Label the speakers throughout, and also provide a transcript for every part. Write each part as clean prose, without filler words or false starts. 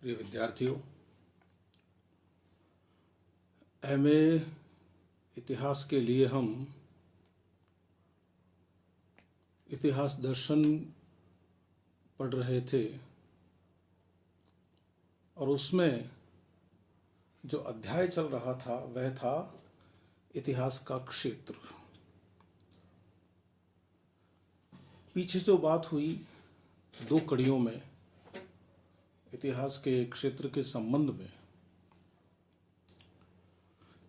Speaker 1: प्रिय विद्यार्थियों, एमए इतिहास के लिए हम इतिहास दर्शन पढ़ रहे थे और उसमें जो अध्याय चल रहा था वह था इतिहास का क्षेत्र। पीछे जो बात हुई दो कड़ियों में इतिहास के क्षेत्र के संबंध में,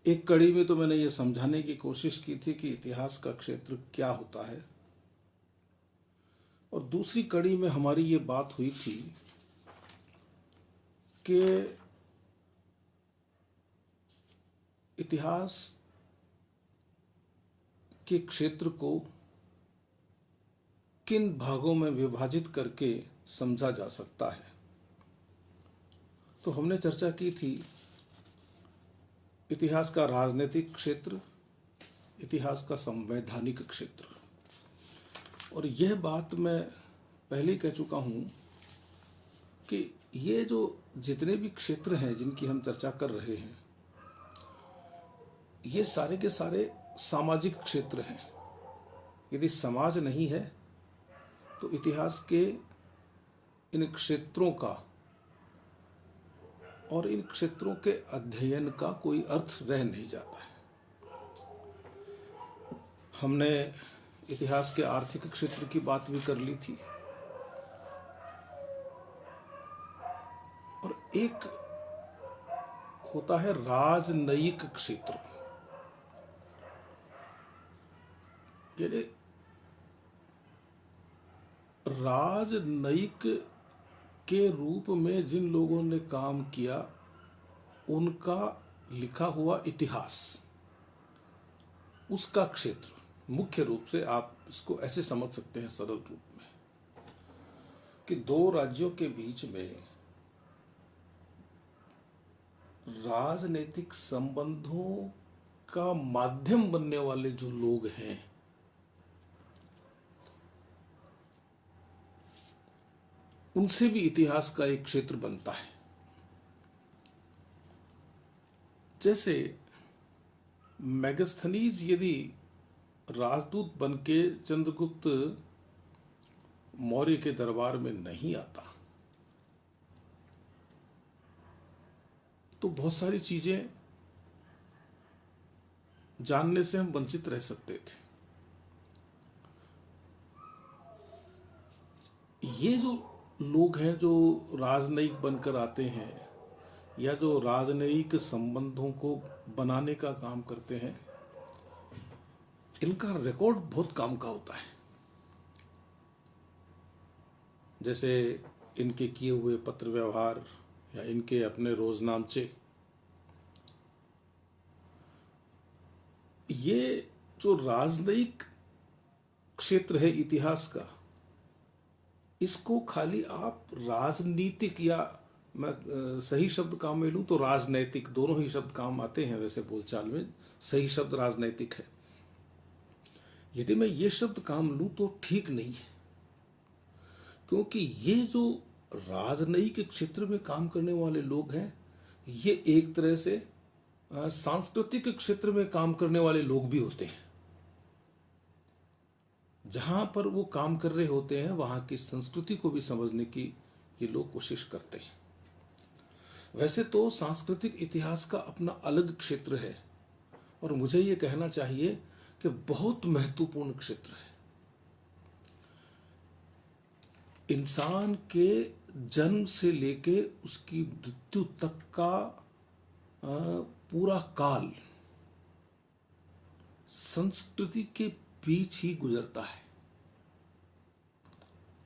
Speaker 1: एक कड़ी में तो मैंने ये समझाने की कोशिश की थी कि इतिहास का क्षेत्र क्या होता है, और दूसरी कड़ी में हमारी ये बात हुई थी कि इतिहास के क्षेत्र को किन भागों में विभाजित करके समझा जा सकता है। तो हमने चर्चा की थी इतिहास का राजनीतिक क्षेत्र, इतिहास का संवैधानिक क्षेत्र, और यह बात मैं पहले ही कह चुका हूँ कि ये जो जितने भी क्षेत्र हैं जिनकी हम चर्चा कर रहे हैं, ये सारे के सारे सामाजिक क्षेत्र हैं। यदि समाज नहीं है तो इतिहास के इन क्षेत्रों का और इन क्षेत्रों के अध्ययन का कोई अर्थ रह नहीं जाता है। हमने इतिहास के आर्थिक क्षेत्र की बात भी कर ली थी, और एक होता है राजनयिक क्षेत्र। यानी राजनयिक के रूप में जिन लोगों ने काम किया उनका लिखा हुआ इतिहास, उसका क्षेत्र। मुख्य रूप से आप इसको ऐसे समझ सकते हैं सरल रूप में कि दो राज्यों के बीच में राजनीतिक संबंधों का माध्यम बनने वाले जो लोग हैं, उनसे भी इतिहास का एक क्षेत्र बनता है। जैसे मेगास्थनीज यदि राजदूत बनके चंद्रगुप्त मौर्य के दरबार में नहीं आता तो बहुत सारी चीजें जानने से हम वंचित रह सकते थे। ये जो लोग हैं जो राजनयिक बनकर आते हैं या जो राजनयिक संबंधों को बनाने का काम करते हैं, इनका रिकॉर्ड बहुत काम का होता है। जैसे इनके किए हुए पत्र व्यवहार या इनके अपने रोजनामचे, ये जो राजनयिक क्षेत्र है इतिहास का, इसको खाली आप राजनीतिक या मैं सही शब्द काम में लूँ तो राजनैतिक, दोनों ही शब्द काम आते हैं वैसे बोलचाल में। सही शब्द राजनैतिक है। यदि मैं ये शब्द काम लूँ तो ठीक नहीं है, क्योंकि ये जो राजनयिक क्षेत्र में काम करने वाले लोग हैं, ये एक तरह से सांस्कृतिक क्षेत्र में काम करने वाले लोग भी होते हैं। जहाँ पर वो काम कर रहे होते हैं वहाँ की संस्कृति को भी समझने की ये लोग कोशिश करते हैं। वैसे तो सांस्कृतिक इतिहास का अपना अलग क्षेत्र है, और मुझे ये कहना चाहिए कि बहुत महत्वपूर्ण क्षेत्र है। इंसान के जन्म से लेके उसकी मृत्यु तक का पूरा काल संस्कृति के बीच ही गुजरता है।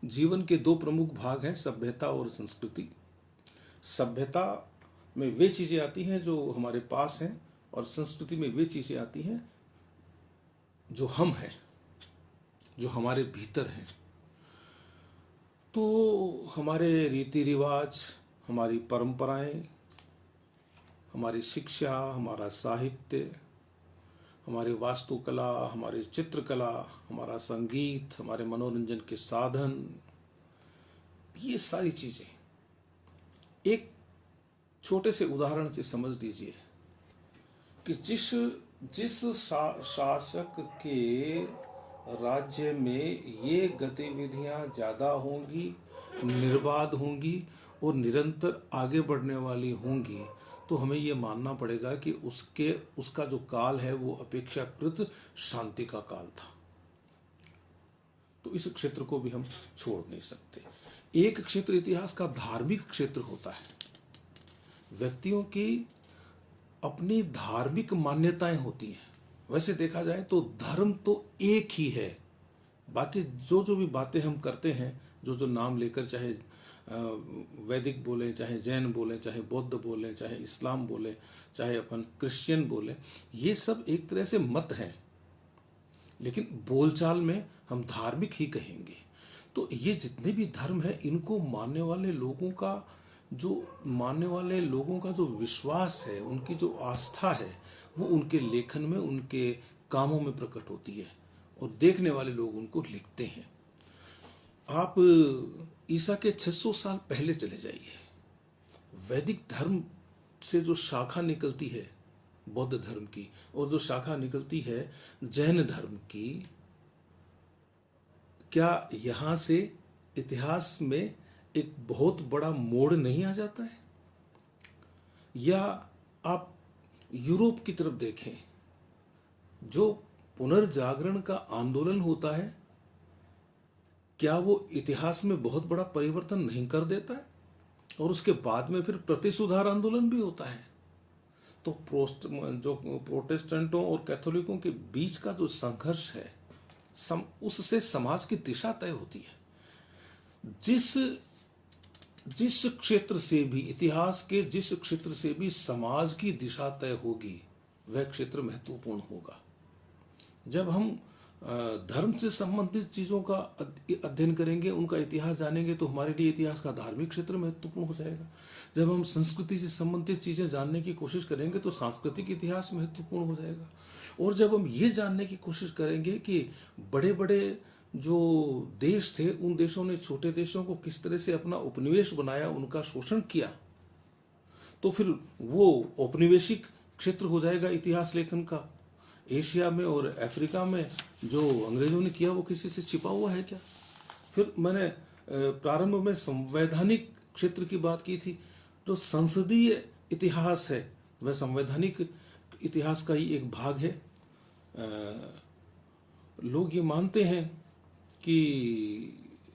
Speaker 1: जीवन के दो प्रमुख भाग हैं, सभ्यता और संस्कृति। सभ्यता में वे चीजें आती हैं जो हमारे पास हैं, और संस्कृति में वे चीजें आती हैं जो हम हैं, जो हमारे भीतर हैं। तो हमारे रीति रिवाज, हमारी परंपराएं, हमारी शिक्षा, हमारा साहित्य, हमारी वास्तुकला, हमारी चित्रकला, हमारा संगीत, हमारे मनोरंजन के साधन, ये सारी चीजें एक छोटे से उदाहरण से समझ लीजिए कि जिस जिस शासक के राज्य में ये गतिविधियां ज़्यादा होंगी, निर्बाध होंगी और निरंतर आगे बढ़ने वाली होंगी, तो हमें ये मानना पड़ेगा कि उसका जो काल है वो अपेक्षाकृत शांति का काल था। तो इस क्षेत्र को भी हम छोड़ नहीं सकते। एक क्षेत्र इतिहास का धार्मिक क्षेत्र होता है। व्यक्तियों की अपनी धार्मिक मान्यताएं होती हैं। वैसे देखा जाए तो धर्म तो एक ही है, बाकी जो जो भी बातें हम करते हैं, जो जो नाम लेकर, चाहे वैदिक बोलें, चाहे जैन बोलें, चाहे बौद्ध बोलें, चाहे इस्लाम बोलें, चाहे अपन क्रिश्चियन बोलें, ये सब एक तरह से मत हैं, लेकिन बोलचाल में हम धार्मिक ही कहेंगे। तो ये जितने भी धर्म हैं, इनको मानने वाले लोगों का जो विश्वास है, उनकी जो आस्था है, वो उनके लेखन में, उनके कामों में प्रकट होती है और देखने वाले लोग उनको लिखते हैं। आप ईसा के 600 साल पहले चले जाइए, वैदिक धर्म से जो शाखा निकलती है बौद्ध धर्म की, और जो शाखा निकलती है जैन धर्म की, क्या यहाँ से इतिहास में एक बहुत बड़ा मोड़ नहीं आ जाता है? या आप यूरोप की तरफ देखें, जो पुनर्जागरण का आंदोलन होता है, क्या वो इतिहास में बहुत बड़ा परिवर्तन नहीं कर देता है? और उसके बाद में फिर प्रतिसुधार आंदोलन भी होता है। तो जो प्रोटेस्टेंटों और कैथोलिकों के बीच का जो संघर्ष है, उससे समाज की दिशा तय होती है। जिस क्षेत्र से भी, इतिहास के जिस क्षेत्र से भी समाज की दिशा तय होगी, वह क्षेत्र महत्वपूर्ण होगा। जब हम धर्म से संबंधित चीज़ों का अध्ययन करेंगे, उनका इतिहास जानेंगे, तो हमारे लिए इतिहास का धार्मिक क्षेत्र महत्वपूर्ण हो जाएगा। जब हम संस्कृति से संबंधित चीज़ें जानने की कोशिश करेंगे, तो सांस्कृतिक इतिहास महत्वपूर्ण हो जाएगा। और जब हम ये जानने की कोशिश करेंगे कि बड़े बड़े जो देश थे, उन देशों ने छोटे देशों को किस तरह से अपना उपनिवेश बनाया, उनका शोषण किया, तो फिर वो औपनिवेशिक क्षेत्र हो जाएगा इतिहास लेखन का। एशिया में और अफ्रीका में जो अंग्रेजों ने किया, वो किसी से छिपा हुआ है क्या? फिर मैंने प्रारंभ में संवैधानिक क्षेत्र की बात की थी। जो संसदीय इतिहास है, वह संवैधानिक इतिहास का ही एक भाग है। लोग ये मानते हैं कि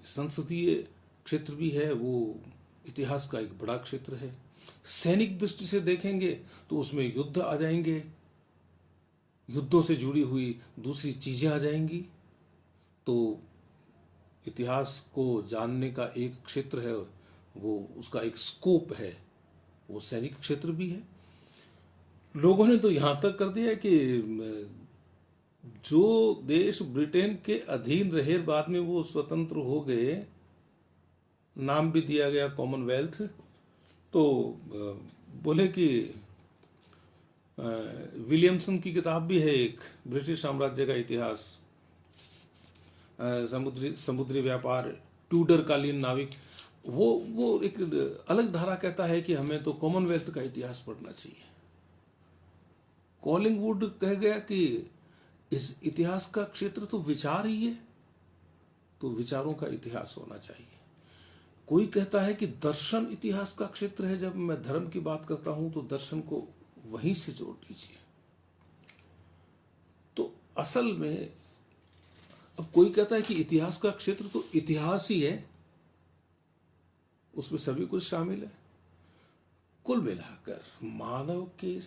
Speaker 1: संसदीय क्षेत्र भी है, वो इतिहास का एक बड़ा क्षेत्र है। सैनिक दृष्टि से देखेंगे तो उसमें युद्ध आ जाएंगे, युद्धों से जुड़ी हुई दूसरी चीज़ें आ जाएंगी। तो इतिहास को जानने का एक क्षेत्र है, वो उसका एक स्कोप है, वो सैनिक क्षेत्र भी है। लोगों ने तो यहाँ तक कर दिया कि जो देश ब्रिटेन के अधीन रहे, बाद में वो स्वतंत्र हो गए, नाम भी दिया गया कॉमनवेल्थ। तो बोले कि विलियमसन की किताब भी है एक, ब्रिटिश साम्राज्य का इतिहास, समुद्री व्यापार, ट्यूडर कालीन नाविक, वो एक अलग धारा कहता है कि हमें तो कॉमनवेल्थ का इतिहास पढ़ना चाहिए। कॉलिंगवुड कह गया कि इस इतिहास का क्षेत्र तो विचार ही है, तो विचारों का इतिहास होना चाहिए। कोई कहता है कि दर्शन इतिहास का क्षेत्र है। जब मैं धर्म की बात करता हूं तो दर्शन को वहीं से जोड़ लीजिए। तो असल में अब कोई कहता है कि इतिहास का क्षेत्र तो इतिहास ही है, उसमें सभी कुछ शामिल है। कुल मिलाकर मानव की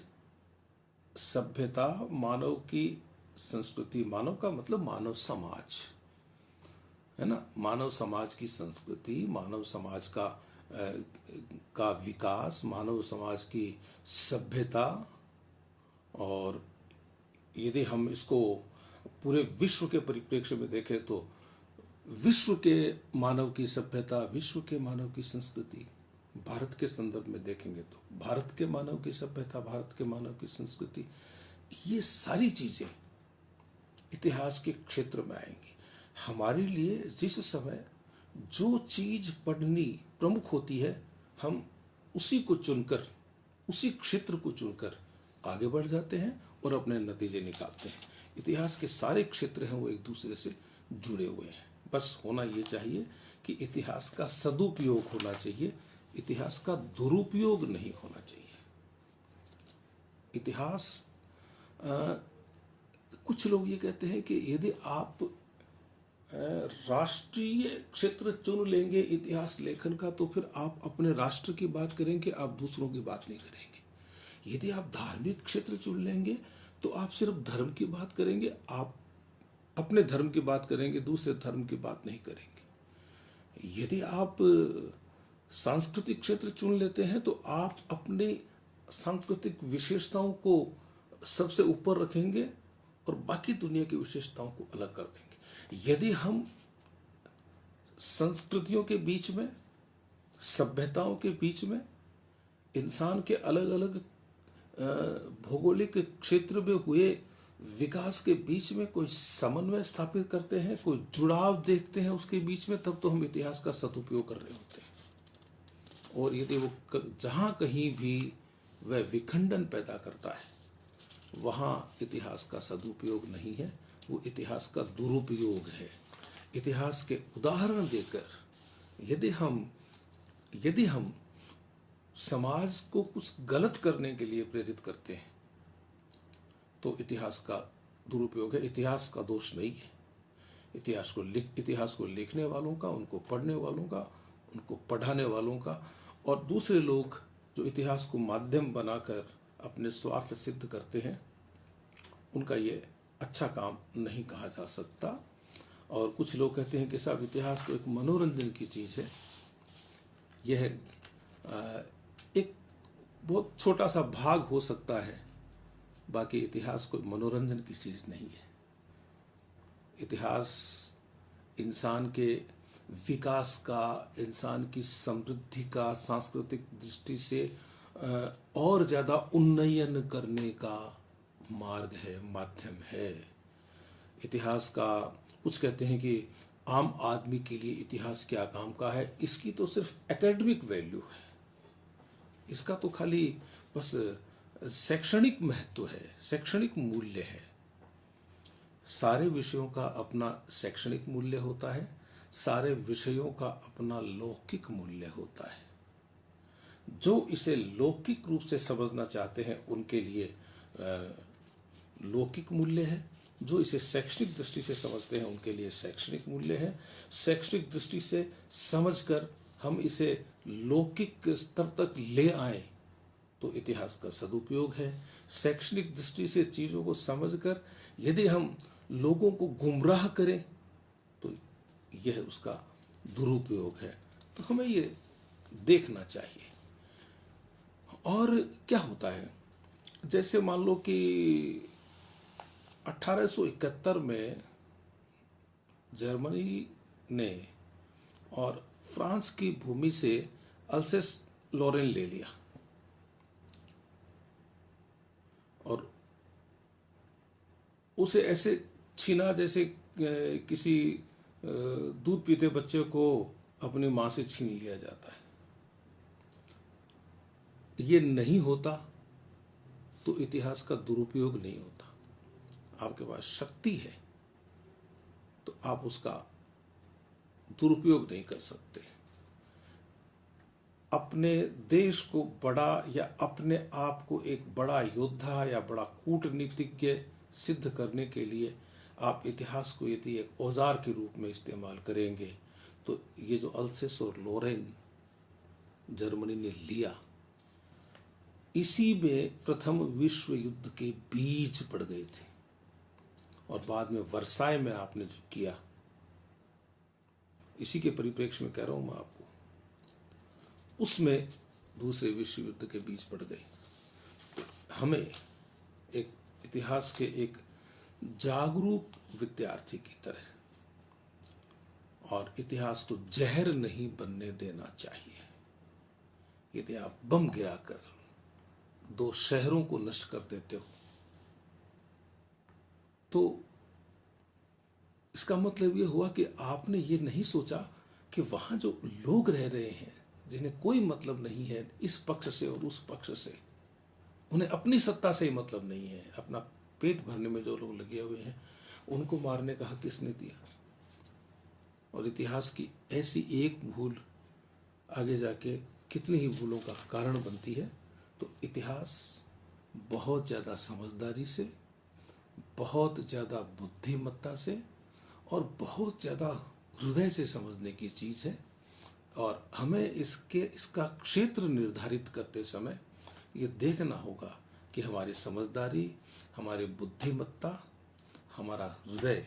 Speaker 1: सभ्यता, मानव की संस्कृति, मानव का मतलब मानव समाज है ना, मानव समाज की संस्कृति, मानव समाज का विकास, मानव समाज की सभ्यता, और यदि हम इसको पूरे विश्व के परिप्रेक्ष्य में देखें तो विश्व के मानव की सभ्यता, विश्व के मानव की संस्कृति, भारत के संदर्भ में देखेंगे तो भारत के मानव की सभ्यता, भारत के मानव की संस्कृति, ये सारी चीज़ें इतिहास के क्षेत्र में आएंगी। हमारे लिए जिस समय जो चीज़ पढ़नी प्रमुख होती है, हम उसी को चुनकर उसी क्षेत्र को चुनकर आगे बढ़ जाते हैं और अपने नतीजे निकालते हैं। इतिहास के सारे क्षेत्र हैं वो एक दूसरे से जुड़े हुए हैं। बस होना ये चाहिए कि इतिहास का सदुपयोग होना चाहिए, इतिहास का दुरुपयोग नहीं होना चाहिए। इतिहास कुछ लोग ये कहते हैं कि यदि आप राष्ट्रीय क्षेत्र चुन लेंगे इतिहास लेखन का तो फिर आप अपने राष्ट्र की बात करेंगे, आप दूसरों की बात नहीं करेंगे। यदि आप धार्मिक क्षेत्र चुन लेंगे तो आप सिर्फ धर्म की बात करेंगे, आप अपने धर्म की बात करेंगे, दूसरे धर्म की बात नहीं करेंगे। यदि आप सांस्कृतिक क्षेत्र चुन लेते हैं तो आप अपने सांस्कृतिक विशेषताओं को सबसे ऊपर रखेंगे और बाकी दुनिया की विशेषताओं को अलग कर देंगे। यदि हम संस्कृतियों के बीच में, सभ्यताओं के बीच में, इंसान के अलग अलग भौगोलिक क्षेत्र में हुए विकास के बीच में कोई समन्वय स्थापित करते हैं, कोई जुड़ाव देखते हैं उसके बीच में, तब तो हम इतिहास का सदुपयोग कर रहे होते हैं। और यदि वो जहाँ कहीं भी वह विखंडन पैदा करता है वहाँ इतिहास का सदुपयोग नहीं है, वो इतिहास का दुरुपयोग है। इतिहास के उदाहरण देकर यदि हम समाज को कुछ गलत करने के लिए प्रेरित करते हैं तो इतिहास का दुरुपयोग है, इतिहास का दोष नहीं है। इतिहास को लिखने वालों का, उनको पढ़ने वालों का, उनको पढ़ाने वालों का, और दूसरे लोग जो इतिहास को माध्यम बनाकर अपने स्वार्थ सिद्ध करते हैं, उनका ये अच्छा काम नहीं कहा जा सकता। और कुछ लोग कहते हैं कि साहब इतिहास तो एक मनोरंजन की चीज़ है। यह एक बहुत छोटा सा भाग हो सकता है, बाकी इतिहास कोई मनोरंजन की चीज़ नहीं है। इतिहास इंसान के विकास का, इंसान की समृद्धि का, सांस्कृतिक दृष्टि से और ज़्यादा उन्नयन करने का मार्ग है, माध्यम है। इतिहास का कुछ कहते हैं कि आम आदमी के लिए इतिहास क्या काम का है, इसकी तो सिर्फ एकेडमिक वैल्यू है, इसका तो खाली बस शैक्षणिक महत्व है, शैक्षणिक मूल्य है। सारे विषयों का अपना शैक्षणिक मूल्य होता है, सारे विषयों का अपना लौकिक मूल्य होता है। जो इसे लौकिक रूप से समझना चाहते हैं उनके लिए लौकिक मूल्य है, जो इसे शैक्षणिक दृष्टि से समझते हैं उनके लिए शैक्षणिक मूल्य है। शैक्षणिक दृष्टि से समझकर हम इसे लौकिक स्तर तक ले आए तो इतिहास का सदुपयोग है। शैक्षणिक दृष्टि से चीज़ों को समझकर यदि हम लोगों को गुमराह करें तो यह उसका दुरुपयोग है। तो हमें ये देखना चाहिए। और क्या होता है, जैसे मान लो कि 1871 में जर्मनी ने और फ्रांस की भूमि से अल्सेस लॉरेन ले लिया और उसे ऐसे छीना जैसे किसी दूध पीते बच्चे को अपनी माँ से छीन लिया जाता है। ये नहीं होता तो इतिहास का दुरुपयोग नहीं होता। आपके पास शक्ति है तो आप उसका दुरुपयोग नहीं कर सकते। अपने देश को बड़ा या अपने आप को एक बड़ा योद्धा या बड़ा कूटनीतिज्ञ सिद्ध करने के लिए आप इतिहास को यदि एक औजार के रूप में इस्तेमाल करेंगे तो ये जो अल्सेस और लोरेन जर्मनी ने लिया, इसी में प्रथम विश्व युद्ध के बीज पड़ गए थे। और बाद में वर्साय में आपने जो किया, इसी के परिप्रेक्ष्य में कह रहा हूं मैं आपको, उसमें दूसरे विश्व युद्ध के बीज पड़ गए। तो हमें एक इतिहास के एक जागरूक विद्यार्थी की तरह और इतिहास को जहर नहीं बनने देना चाहिए। यदि आप बम गिराकर 2 शहरों को नष्ट कर देते हो तो इसका मतलब ये हुआ कि आपने ये नहीं सोचा कि वहां जो लोग रह रहे हैं जिन्हें कोई मतलब नहीं है इस पक्ष से और उस पक्ष से, उन्हें अपनी सत्ता से ही मतलब नहीं है, अपना पेट भरने में जो लोग लगे हुए हैं उनको मारने का हक किसने दिया? और इतिहास की ऐसी एक भूल आगे जाके कितनी ही भूलों का कारण बनती है। तो इतिहास बहुत ज़्यादा समझदारी से, बहुत ज़्यादा बुद्धिमत्ता से और बहुत ज़्यादा हृदय से समझने की चीज़ है। और हमें इसका क्षेत्र निर्धारित करते समय ये देखना होगा कि हमारी समझदारी, हमारी बुद्धिमत्ता, हमारा हृदय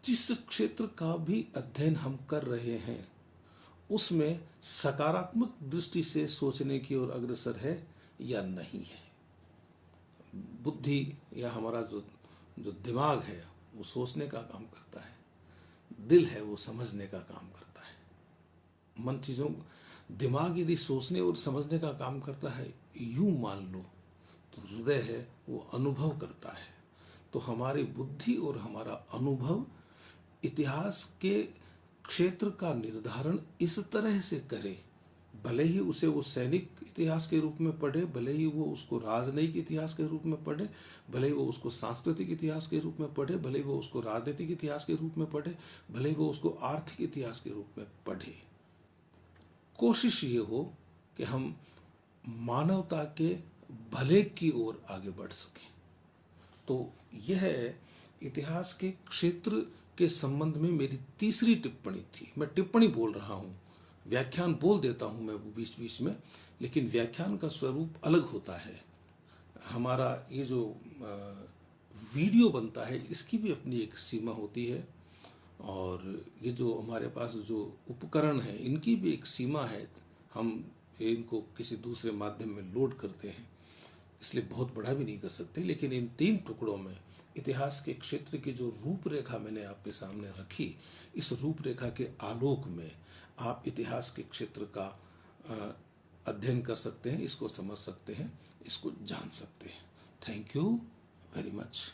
Speaker 1: जिस क्षेत्र का भी अध्ययन हम कर रहे हैं उसमें सकारात्मक दृष्टि से सोचने की ओर अग्रसर है या नहीं है। बुद्धि या हमारा जो जो दिमाग है वो सोचने का काम करता है, दिल है वो समझने का काम करता है। मन चीज़ों, दिमाग यदि सोचने और समझने का काम करता है, यूं मान लो, तो हृदय है वो अनुभव करता है। तो हमारी बुद्धि और हमारा अनुभव इतिहास के क्षेत्र का निर्धारण इस तरह से करे, भले ही उसे वो सैनिक इतिहास के रूप में पढ़े, भले ही वो उसको राजनयिक इतिहास के रूप में पढ़े, भले ही वो उसको सांस्कृतिक इतिहास के रूप में पढ़े, भले ही वो उसको राजनीतिक इतिहास के रूप में पढ़े, भले ही वो उसको आर्थिक इतिहास के रूप में पढ़े। कोशिश ये हो कि हम मानवता के भले की ओर आगे बढ़ सकें। तो यह इतिहास के क्षेत्र के संबंध में मेरी तीसरी टिप्पणी थी। मैं टिप्पणी बोल रहा हूँ, व्याख्यान बोल देता हूँ मैं वो बीच बीच में, लेकिन व्याख्यान का स्वरूप अलग होता है। हमारा ये जो वीडियो बनता है इसकी भी अपनी एक सीमा होती है, और ये जो हमारे पास जो उपकरण हैं इनकी भी एक सीमा है। हम इनको किसी दूसरे माध्यम में लोड करते हैं, इसलिए बहुत बड़ा भी नहीं कर सकते। लेकिन इन 3 टुकड़ों में इतिहास के क्षेत्र की जो रूपरेखा मैंने आपके सामने रखी, इस रूपरेखा के आलोक में आप इतिहास के क्षेत्र का अध्ययन कर सकते हैं, इसको समझ सकते हैं, इसको जान सकते हैं। Thank you very much.